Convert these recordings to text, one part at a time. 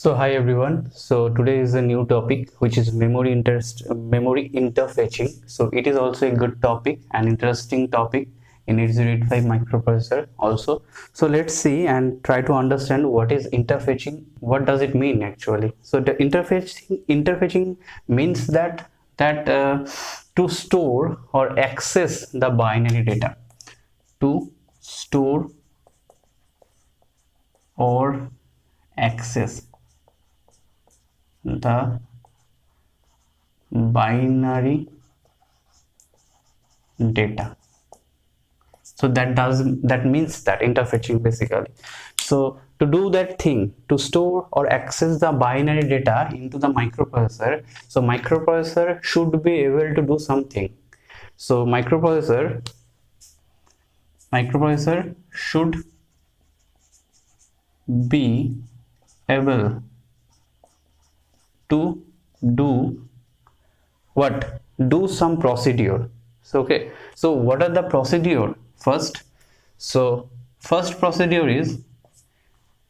So hi everyone. So today is a new topic which is memory interfetching. So it is also a good topic, an interesting topic in 8085 microprocessor also. So let's see and try to understand what is interfetching. What does it mean actually? So the interfetching means that to store or access the binary data, to store or access the binary data. So that means that interfetching basically. So to do that thing, to store or access the binary data into the microprocessor, so microprocessor should be able to do something. So microprocessor should be able to do what? Do some procedure. So okay, so what are the procedure? First procedure is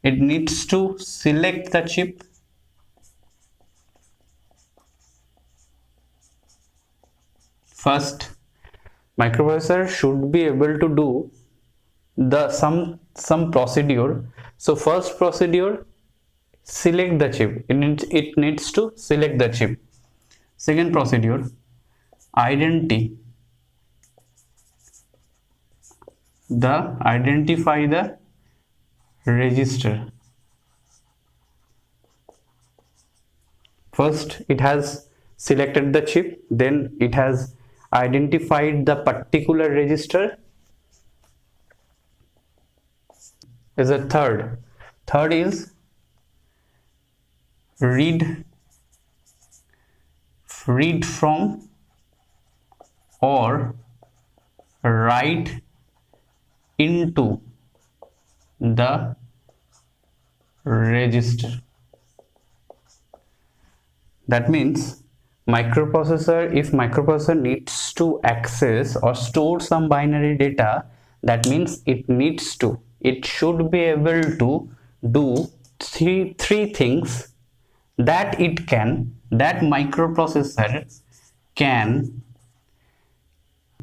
it needs to select the chip. First, microprocessor should be able to do the some procedure. So first procedure, select the chip. It needs to select the chip. Second procedure, identify the register. First it has selected the chip, then it has identified the particular register. Is a third is read from or write into the register. That means if microprocessor needs to access or store some binary data, that means it should be able to do three things that microprocessor can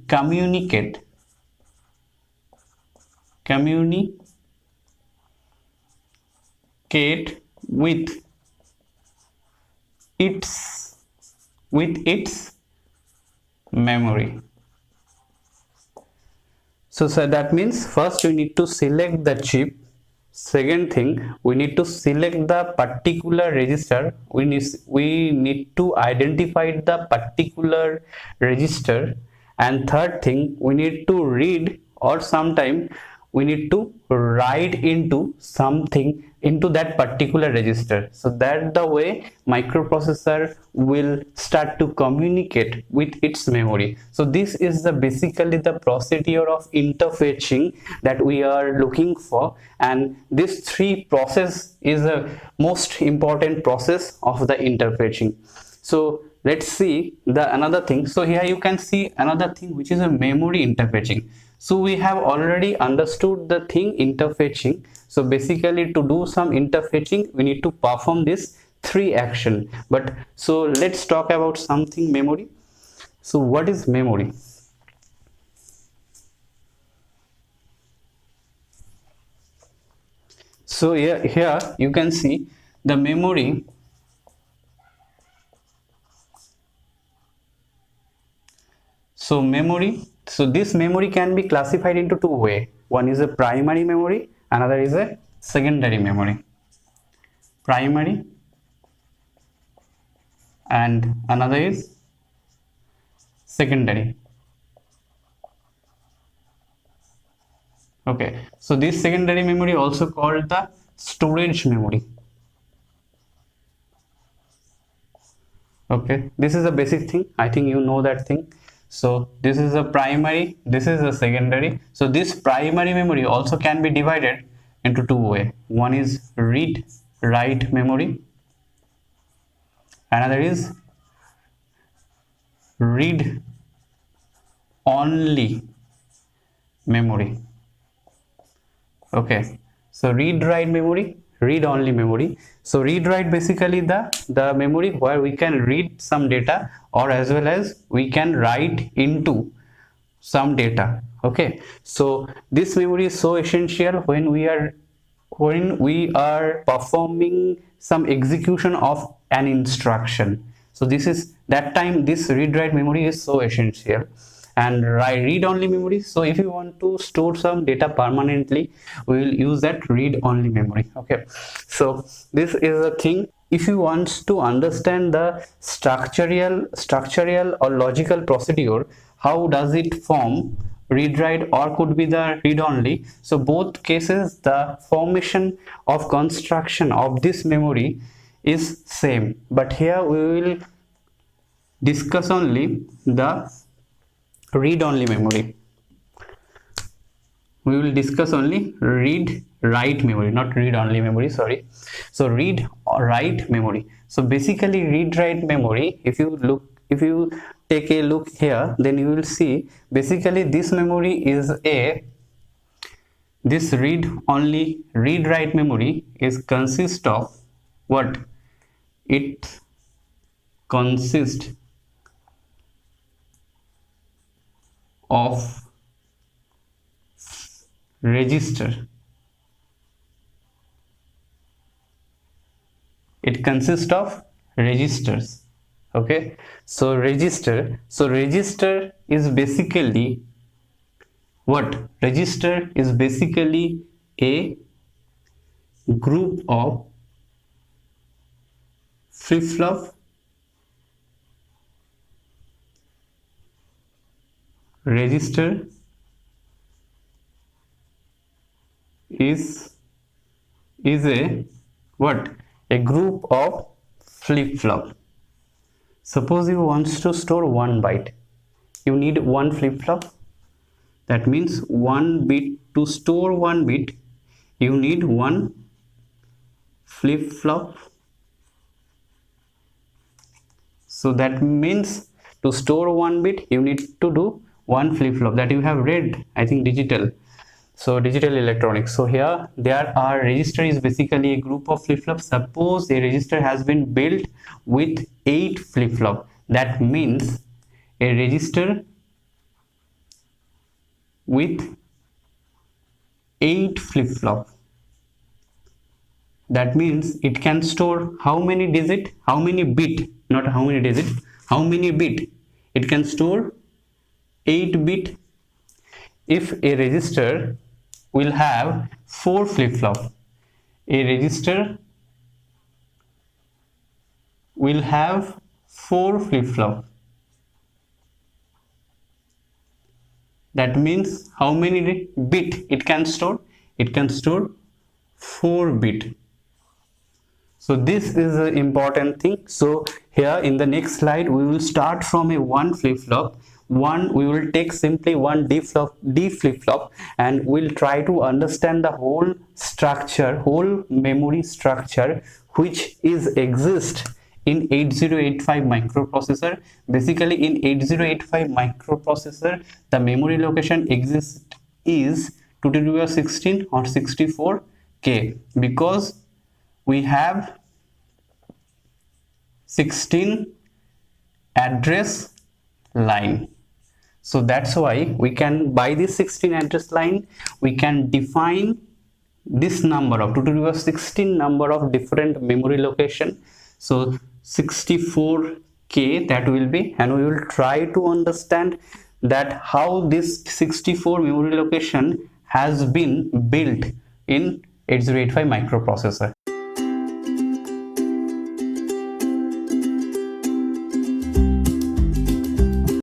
communicate with its memory. So that means first we need to select the chip. Second thing, we need to select the particular register. We need to identify the particular register. And third thing, we need to read, or sometime we need to write into something into that particular register. So that the way microprocessor will start to communicate with its memory. So this is basically the procedure of interfetching that we are looking for, and this three process is a most important process of the interfetching. So let's see the another thing. So here you can see another thing which is a memory interfetching. So we have already understood the thing interfetching. So basically to do some interfetching we need to perform this three action. But so let's talk about something memory. So what is memory? So here you can see the memory. So this memory can be classified into two ways. One is a primary memory, another is a secondary memory. Primary and another is secondary. Okay, so this secondary memory also called the storage memory. Okay, this is a basic thing. I think you know that thing. So this is a primary, this is a secondary. So this primary memory also can be divided into two ways. One is read write memory, another is read only memory. Okay, so read write memory. read only memory. So read write basically the memory where we can read some data, or as well as we can write into some data. Okay, so this memory is so essential when we are performing some execution of an instruction. So this is that time this read write memory is so essential. And read only memory, so if you want to store some data permanently, we will use that read only memory. Okay, so this is a thing. If you want to understand the structural or logical procedure, how does it form read write or could be the read only, so both cases the formation of construction of this memory is same, but here we will discuss only the read only memory. We will discuss only read write memory, not read only memory, sorry. So read or write memory. So basically read write memory, if you take a look here, then you will see basically this memory is this read write memory is consist of what? It consists of register. It consists of registers. Okay, so register is basically what? Register is basically a group of flip-flop register is a what? A group of flip-flop. Suppose you want to store 1 byte, you need 1 flip-flop. That means 1 bit. To store 1 bit you need 1 flip-flop. So that means to store 1 bit you need to do 1 flip-flop, that you have read, I think, digital. So digital electronics. So here there are register is basically a group of flip-flops. Suppose a register has been built with 8 flip-flop, that means a register with 8 flip-flop, that means it can store how many digit, how many bit, not how many digit, how many bit? It can store 8 bit. If a register will have 4 flip-flop, a register will have 4 flip-flop, that means how many bit it can store? It can store 4 bit. So this is an important thing. So here in the next slide we will start from a 1 flip-flop. We will take simply 1 D flip-flop, and we'll try to understand the whole structure, whole memory structure which exist in 8085 microprocessor. Basically in 8085 microprocessor the memory location exists is 2 to the power 16 or 64K, because we have 16 address line. So that's why we can, by this 16 address line, we can define this number of 2 to the power 16 number of different memory location. So 64K that will be, and we will try to understand that how this 64 memory location has been built in 8085 microprocessor.